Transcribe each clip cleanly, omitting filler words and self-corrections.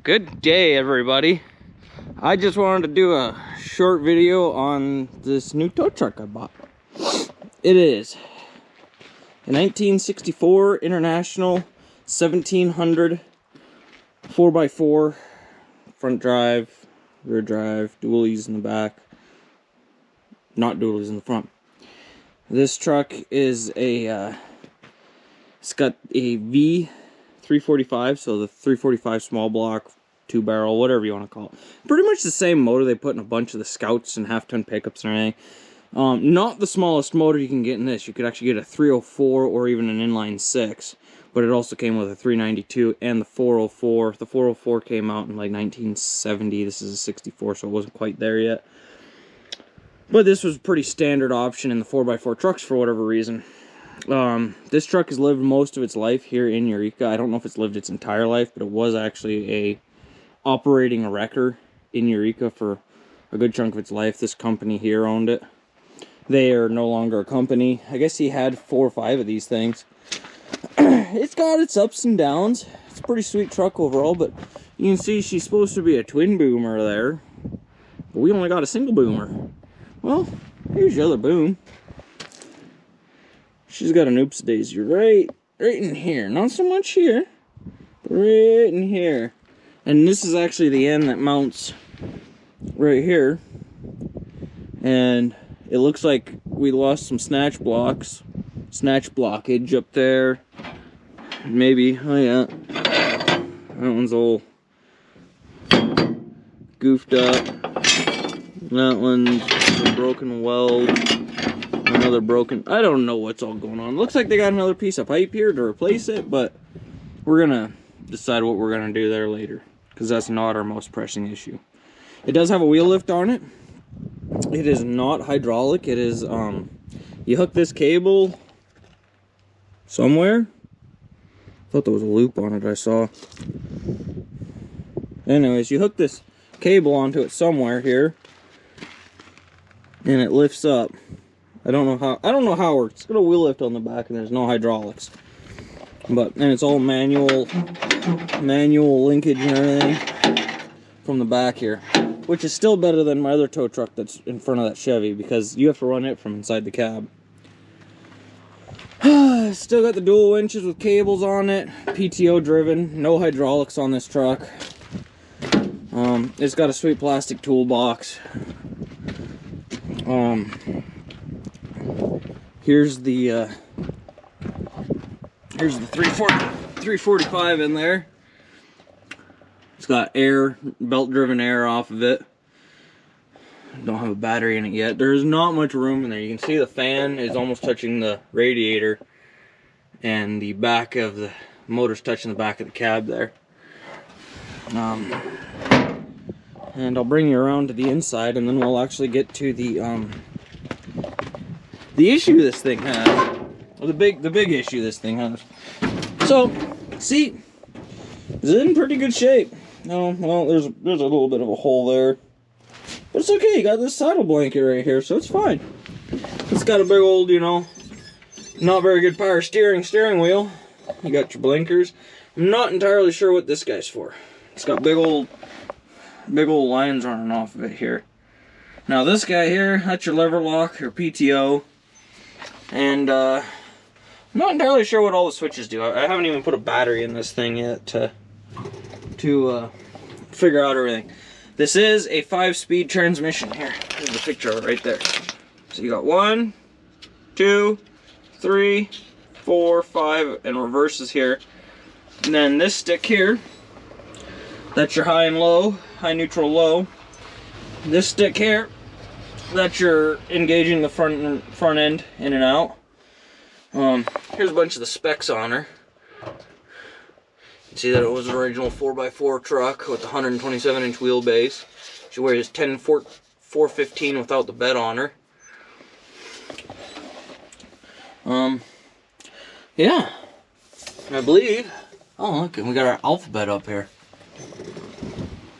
Good day, everybody. I just wanted to do a short video on this new tow truck I bought. It is a 1964 International 1700 4x4 front drive, rear drive, dualies in the back, not dualies in the front. This truck is a it's got a V345, so the 345 small block, 2-barrel, whatever you want to call it. Pretty much the same motor they put in a bunch of the Scouts and half-ton pickups and everything. Not the smallest motor you can get in this. You could actually get a 304 or even an inline 6. But it also came with a 392 and the 404. The 404 came out in like 1970. This is a 64, so it wasn't quite there yet. But this was a pretty standard option in the 4x4 trucks for whatever reason. This truck has lived most of its life here in Eureka. I don't know if it's lived its entire life, but it was actually a operating wrecker in Eureka for a good chunk of its life. This company here owned it. They are no longer a company. I guess he had 4 or 5 of these things. It's got its ups and downs. It's a pretty sweet truck overall, but you can see she's supposed to be a twin boomer there. But we only got a single boomer. Well, here's your other boom. She's got an oops daisy right in here. Not so much here, but right in here. And this is actually the end that mounts right here. And it looks like we lost some snatch blockage up there. Maybe, oh yeah. That one's all goofed up. That one's a broken weld. Another broken, I don't know what's all going on. Looks like they got another piece of pipe here to replace it, but we're gonna decide what we're gonna do there later, because that's not our most pressing issue. It does have a wheel lift on it. It is not hydraulic. It is you hook this cable somewhere. I thought there was a loop on it I saw. Anyways, you hook this cable onto it somewhere here, and it lifts up. I don't know how it works. It's got a wheel lift on the back and there's no hydraulics. And it's all manual linkage and everything from the back here. Which is still better than my other tow truck that's in front of that Chevy, because you have to run it from inside the cab. Still got the dual winches with cables on it. PTO driven. No hydraulics on this truck. It's got a sweet plastic toolbox. Here's the 345 in there. It's got air, belt-driven air off of it. Don't have a battery in it yet. There's not much room in there. You can see the fan is almost touching the radiator, and the back of the motor's touching the back of the cab there. And I'll bring you around to the inside, and then we'll actually get to the issue this thing has. Well, the big issue this thing has. So, seat is in pretty good shape. Oh, well, there's a little bit of a hole there, but it's okay. You got this saddle blanket right here, so it's fine. It's got a big old, not very good power steering wheel. You got your blinkers. I'm not entirely sure what this guy's for. It's got big old lines running off of it here. Now this guy here, that's your lever lock or PTO. And I'm not entirely sure what all the switches do. I haven't even put a battery in this thing yet to figure out everything. This is a 5-speed transmission here. There's the picture of it right there. So you got 1, 2, 3, 4, 5, and reverses here. And then this stick here, that's your high and low, high, neutral, low. This stick here, that's your engaging the front end in and out. Here's a bunch of the specs on her. You see that it was an original 4x4 truck with a 127-inch wheelbase. She weighs 415 without the bed on her. Yeah. I believe. Oh, look, and we got our alphabet up here.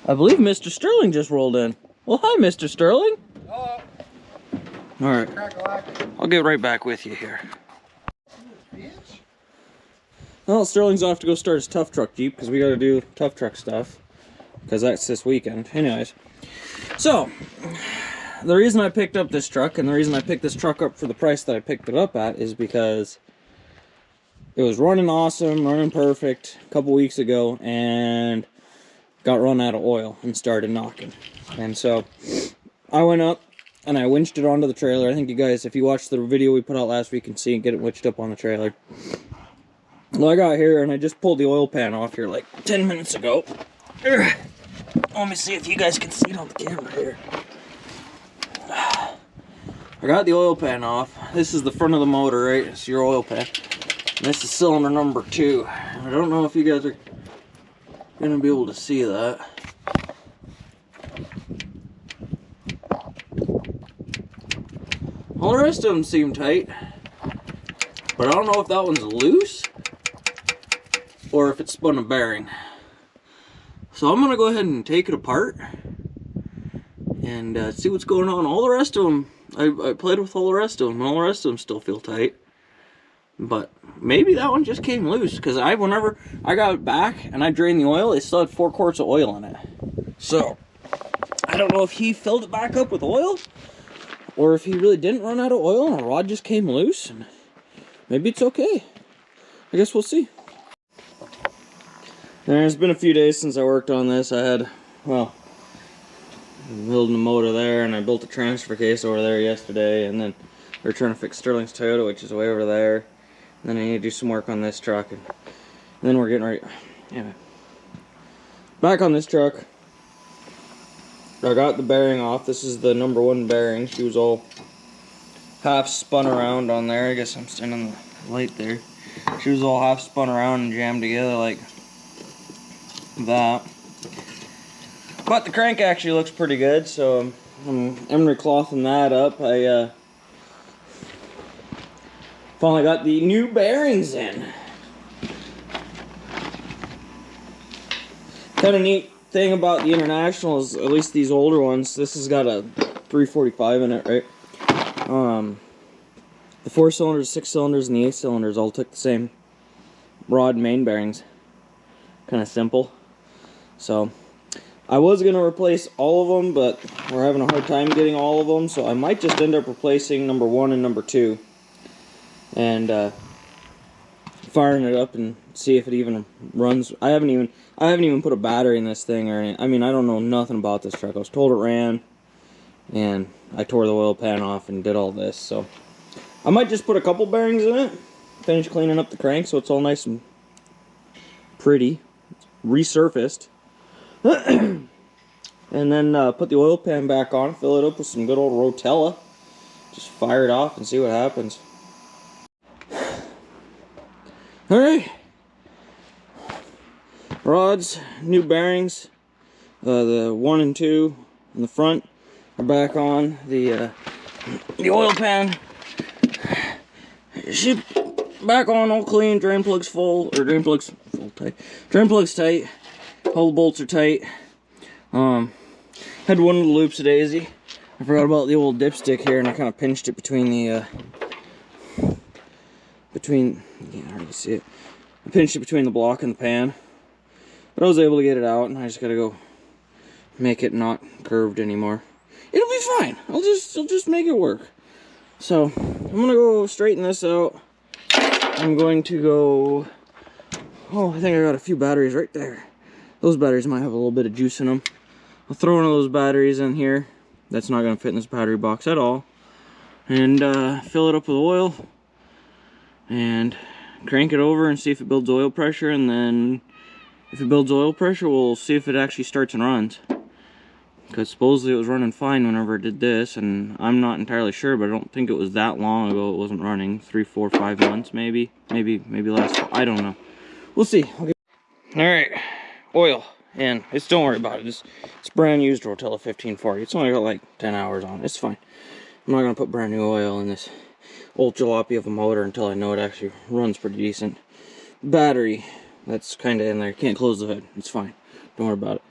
I believe Mr. Sterling just rolled in. Well, hi, Mr. Sterling. Hello. All right. I'll get right back with you here. Well, Sterling's off to go start his tough truck Jeep because we got to do tough truck stuff. because that's this weekend. Anyways, so the reason I picked up this truck, and the reason I picked this truck up for the price that I picked it up at, is because it was running awesome, running perfect a couple weeks ago, and got run out of oil and started knocking. And so I went up and I winched it onto the trailer. I think you guys, if you watched the video we put out last week, can see and get it winched up on the trailer. Well, I got here and I just pulled the oil pan off here like 10 minutes ago. Let me see if you guys can see it on the camera here. I got the oil pan off. This is the front of the motor, right? It's your oil pan. And this is cylinder number 2. I don't know if you guys are gonna be able to see that. All the rest of them seem tight, but I don't know if that one's loose or if it spun a bearing. So I'm gonna go ahead and take it apart and see what's going on. All the rest of them, I played with all the rest of them, and all the rest of them still feel tight. But maybe that one just came loose, because whenever I got it back and I drained the oil, it still had 4 quarts of oil in it. So I don't know if he filled it back up with oil, or if he really didn't run out of oil and a rod just came loose, and maybe it's okay. I guess we'll see. It's been a few days since I worked on this. I had, well, building a motor there, and I built a transfer case over there yesterday, and then we're trying to fix Sterling's Toyota, which is way over there. And then I need to do some work on this truck, and then we're getting ready. Yeah, back on this truck. I got the bearing off. This is the number 1 bearing. She was all half spun around on there. I guess I'm standing on the light there. She was all half spun around and jammed together like that. But the crank actually looks pretty good, so I'm emery clothing that up. I finally got the new bearings in. Kind of neat thing about the International is, at least these older ones, this has got a 345 in it, right? The 4 cylinders, 6 cylinders, and the 8 cylinders all took the same rod main bearings. Kind of simple. So I was going to replace all of them, but we're having a hard time getting all of them, so I might just end up replacing number 1 and number 2. And firing it up and see if it even runs. I haven't even put a battery in this thing or anything. I mean, I don't know nothing about this truck. I was told it ran, and I tore the oil pan off and did all this. So I might just put a couple bearings in it, finish cleaning up the crank so it's all nice and pretty, resurfaced, and then put the oil pan back on, fill it up with some good old Rotella, just fire it off and see what happens. Alright, rods, new bearings, the 1 and 2 in the front are back on. The oil pan, she back on, all clean, drain plug's full, or drain plug's full tight. Drain plug's tight, all the bolts are tight. Had one of the loops of daisy. I forgot about the old dipstick here, and I kind of pinched it between the you can't hardly see it. I pinched it between the block and the pan, but I was able to get it out, and I just gotta go make it not curved anymore. It'll be fine. I'll just make it work. So I'm gonna go straighten this out. I'm going to go. Oh, I think I got a few batteries right there. Those batteries might have a little bit of juice in them. I'll throw one of those batteries in here. That's not gonna fit in this battery box at all. And fill it up with oil. And crank it over and see if it builds oil pressure, and then if it builds oil pressure, we'll see if it actually starts and runs. Because supposedly it was running fine whenever it did this, and I'm not entirely sure, but I don't think it was that long ago it wasn't running. 3, 4, 5 months maybe less. I don't know. We'll see. Okay. Alright, oil. And don't worry about it. It's brand used Rotella 1540. It's only got like 10 hours on it. It's fine. I'm not going to put brand new oil in this old jalopy of a motor until I know it actually runs pretty decent. Battery, that's kind of in there. Can't close the hood. It's fine. Don't worry about it.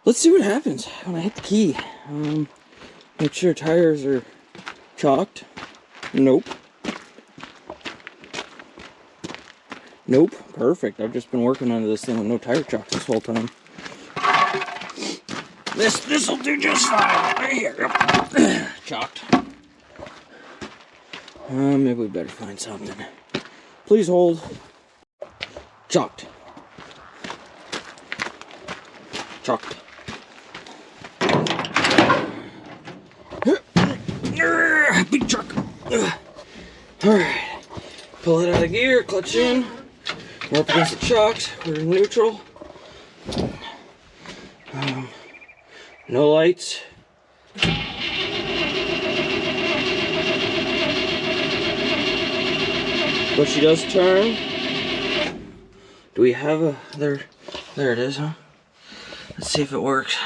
Let's see what happens when I hit the key. Make sure tires are chalked. Nope. Nope. Perfect. I've just been working on this thing with no tire chocks this whole time. This'll do just fine. Right here. Chalked. Maybe we better find something. Please hold. Chalked. Chalked. Big truck. Alright. Pull it out of gear, clutch in. We're up against the chocks. We're in neutral. No lights. But she does turn. Do we have a... There it is, huh? Let's see if it works.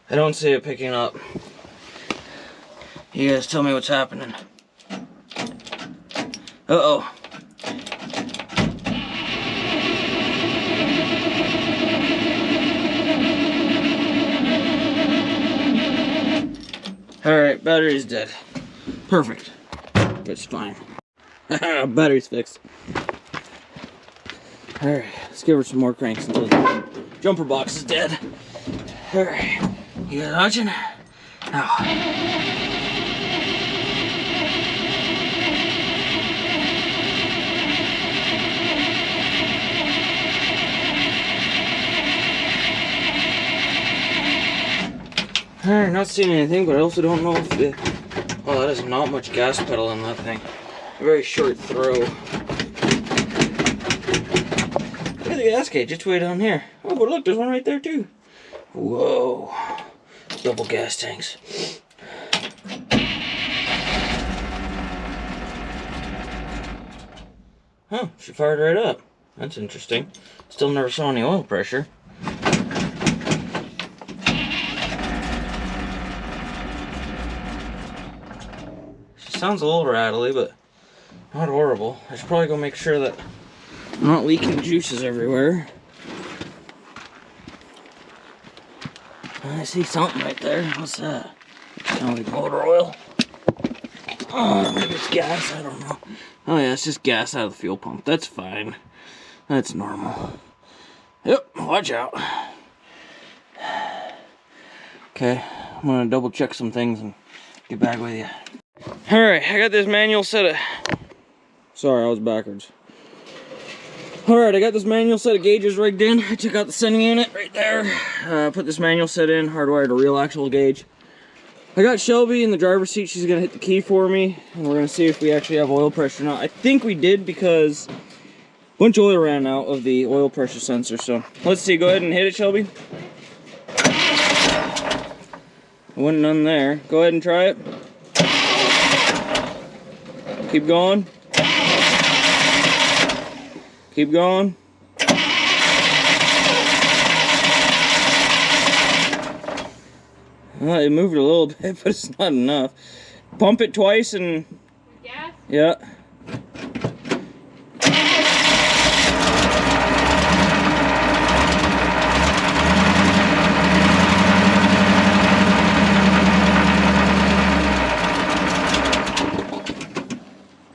I don't see it picking up. You guys tell me what's happening. Uh-oh. Alright, battery's dead. Perfect. It's fine. Battery's fixed. Alright, let's give her some more cranks until the jumper box is dead. Alright, you guys watching? Now. Alright, not seeing anything, but I also don't know if the... Oh, that is not much gas pedal in that thing. A very short throw. Look at the gas gauge, it's way down here. Oh, but look, there's one right there too. Whoa. Double gas tanks. Huh, she fired right up. That's interesting. Still never saw any oil pressure. Sounds a little rattly, but not horrible. I should probably go make sure that I'm not leaking juices everywhere. I see something right there. What's that? Sounds like motor oil. Oh, maybe it's gas. I don't know. Oh yeah, it's just gas out of the fuel pump. That's fine. That's normal. Yep, watch out. Okay, I'm gonna double check some things and get back with you. Alright, I got this manual set of... Sorry, I was backwards. Alright, I got this manual set of gauges rigged in. I took out the sending unit right there. Put this manual set in, hardwired a real actual gauge. I got Shelby in the driver's seat. She's going to hit the key for me. And we're going to see if we actually have oil pressure or not. I think we did because a bunch of oil ran out of the oil pressure sensor. So, let's see. Go ahead and hit it, Shelby. Wasn't none there. Go ahead and try it. Keep going. Keep going. Well, it moved a little bit, but it's not enough. Pump it twice and... Gas? Yeah.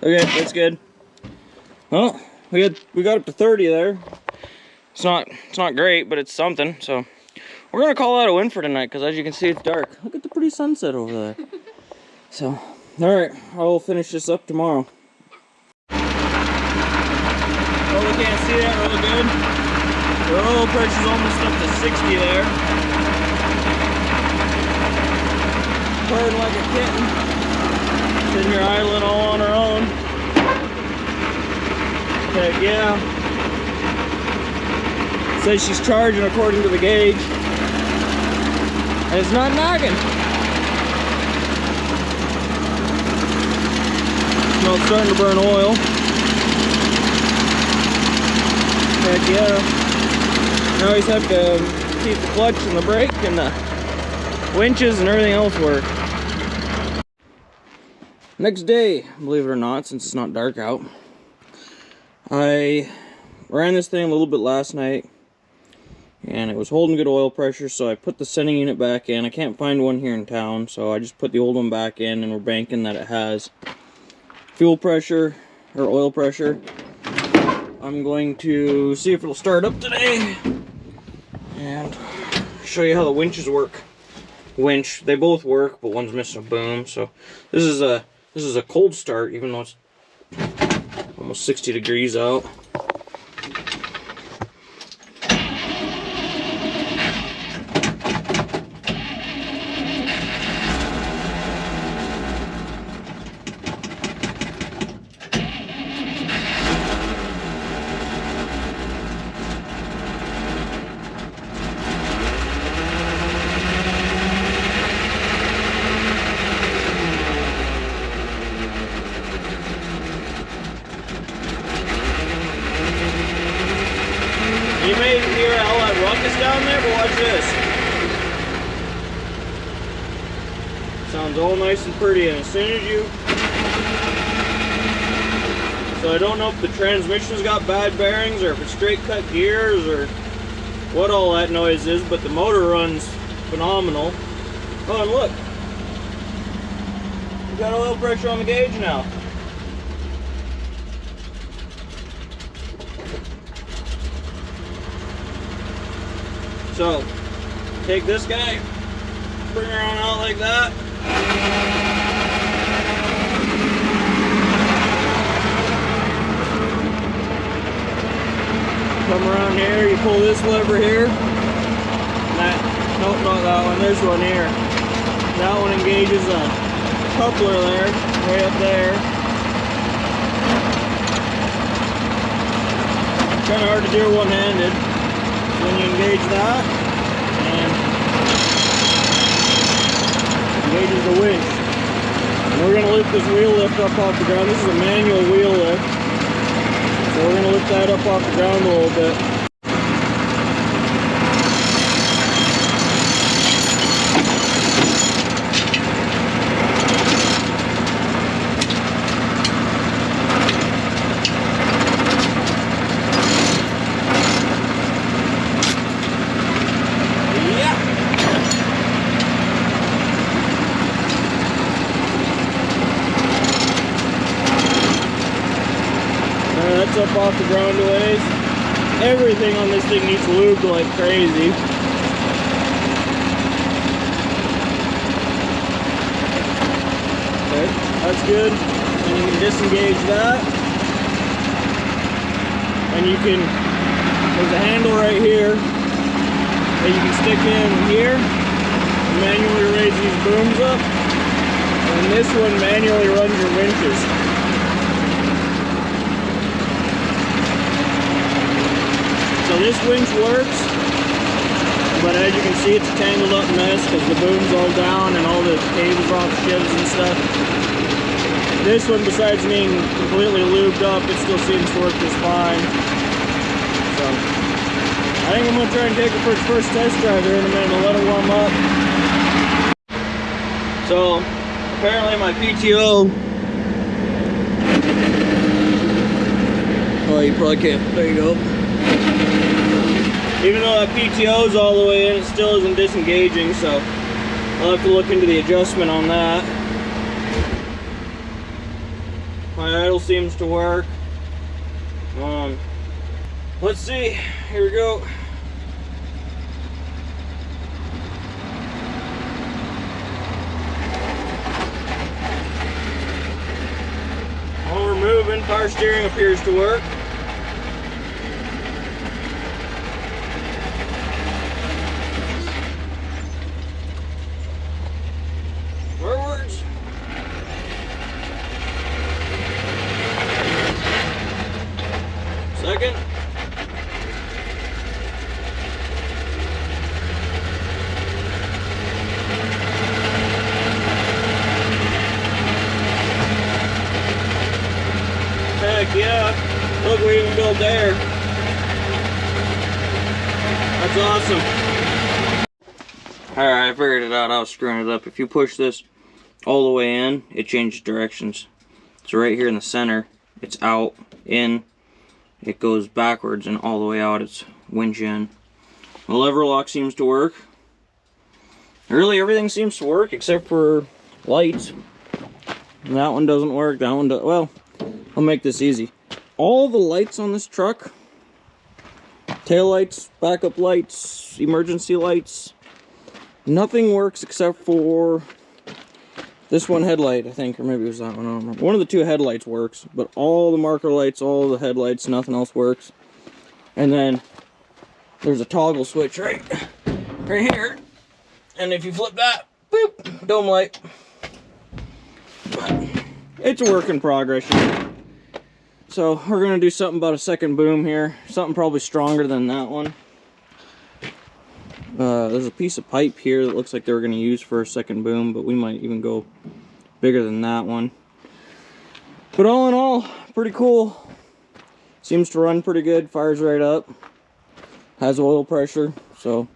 Okay, that's good. Well, we got up to 30 there. It's not great, but it's something. So we're gonna call that a win for tonight because as you can see, it's dark. Look at the pretty sunset over there. So, all right, I'll finish this up tomorrow. Well, we can't see that really good. The oil pressure's almost up to 60 there. Purring like a kitten. Sitting here idling all on her own. Heck yeah. Says she's charging according to the gauge. And it's not knocking. No, it's starting to burn oil. Heck yeah. Now we just have to keep the clutch and the brake and the winches and everything else work. Next day, believe it or not, since it's not dark out, I ran this thing a little bit last night, and it was holding good oil pressure, so I put the sending unit back in. I can't find one here in town, so I just put the old one back in, and we're banking that it has fuel pressure or oil pressure. I'm going to see if it'll start up today and show you how the winches work. Winch, they both work, but one's missing a boom. So this is a cold start, even though it's almost 60 degrees out. You may hear all that ruckus down there, but watch this. Sounds all nice and pretty, and as soon as you... So I don't know if the transmission's got bad bearings, or if it's straight cut gears, or what all that noise is, but the motor runs phenomenal. Oh, and look. We've got oil pressure on the gauge now. So, take this guy, bring her on out like that. Come around here, you pull this lever here. Nope, not that one, there's one here. That one engages a coupler there, way up there. Kind of hard to do one-handed. Then you engage that, and engages the winch. And we're going to lift this wheel lift up off the ground. This is a manual wheel lift, so we're going to lift that up off the ground a little bit. That's up off the ground a ways. Everything on this thing needs lubed like crazy. Okay, that's good. And you can disengage that. And you can, there's a handle right here that you can stick in here and manually raise these booms up. And this one manually runs your winches. So this winch works, but as you can see, it's a tangled up mess because the boom's all down and all the cables are off shivs and stuff. This one, besides being completely lubed up, it still seems to work just fine. So I think I'm going to try and take it for its first test drive here in a minute and let it warm up. So apparently my PTO, oh, you probably can't, there you go. Even though that PTO is all the way in, it still isn't disengaging, so I'll have to look into the adjustment on that. My idle seems to work. Let's see, here we go. While we're moving, power steering appears to work. Second. Heck yeah. Look, we even built air. That's awesome. Alright, I figured it out. I was screwing it up. If you push this all the way in, it changes directions. So right here in the center, it's out, in, it goes backwards, and all the way out it's winch in. The lever lock seems to work. Really, everything seems to work except for lights. And that one doesn't work. That one does. Well, I'll make this easy. All the lights on this truck, tail lights, backup lights, emergency lights, nothing works except for this one headlight, I think, or maybe it was that one. I don't remember. One of the two headlights works, but all the marker lights, all the headlights, nothing else works. And then there's a toggle switch right here. And if you flip that, boop, dome light. But it's a work in progress. So we're gonna do something about a second boom here. Something probably stronger than that one. There's a piece of pipe here that looks like they were gonna use for a second boom, but we might even go bigger than that one. But all in all, pretty cool. Seems to run pretty good, fires right up. Has oil pressure, so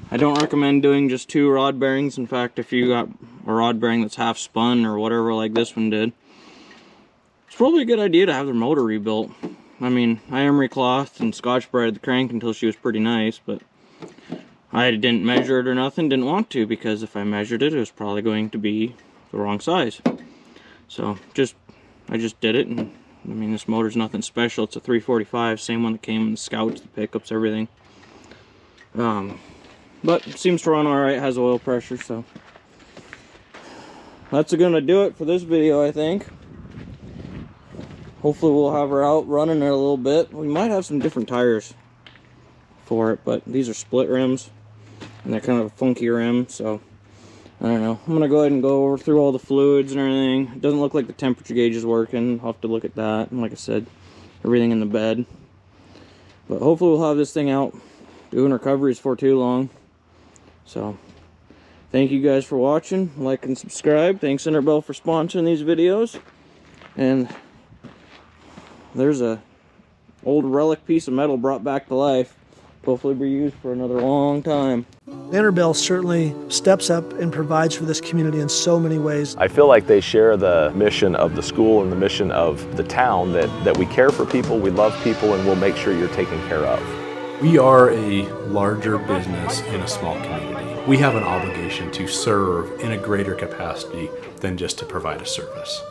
I don't recommend doing just 2 rod bearings. In fact, if you got a rod bearing that's half spun or whatever like this one did, it's probably a good idea to have their motor rebuilt. I mean, I emery clothed and scotch brighted the crank until she was pretty nice, but I didn't measure it or nothing, didn't want to, because if I measured it, it was probably going to be the wrong size. So I just did it, and I mean, this motor's nothing special. It's a 345, same one that came in the Scouts, the pickups, everything. But it seems to run alright, has oil pressure, so that's gonna do it for this video, I think. Hopefully we'll have her out running it a little bit. We might have some different tires for it, but these are split rims, and they're kind of a funky rim, so I don't know. I'm gonna go ahead and go through all the fluids and everything. It doesn't look like the temperature gauge is working. I'll have to look at that, and like I said, everything in the bed. But hopefully we'll have this thing out doing recoveries for too long. So, thank you guys for watching. Like and subscribe. Thanks Interbell for sponsoring these videos. And there's a old relic piece of metal brought back to life. Hopefully be used for another long time. Interbell certainly steps up and provides for this community in so many ways. I feel like they share the mission of the school and the mission of the town, that we care for people, we love people, and we'll make sure you're taken care of. We are a larger business in a small community. We have an obligation to serve in a greater capacity than just to provide a service.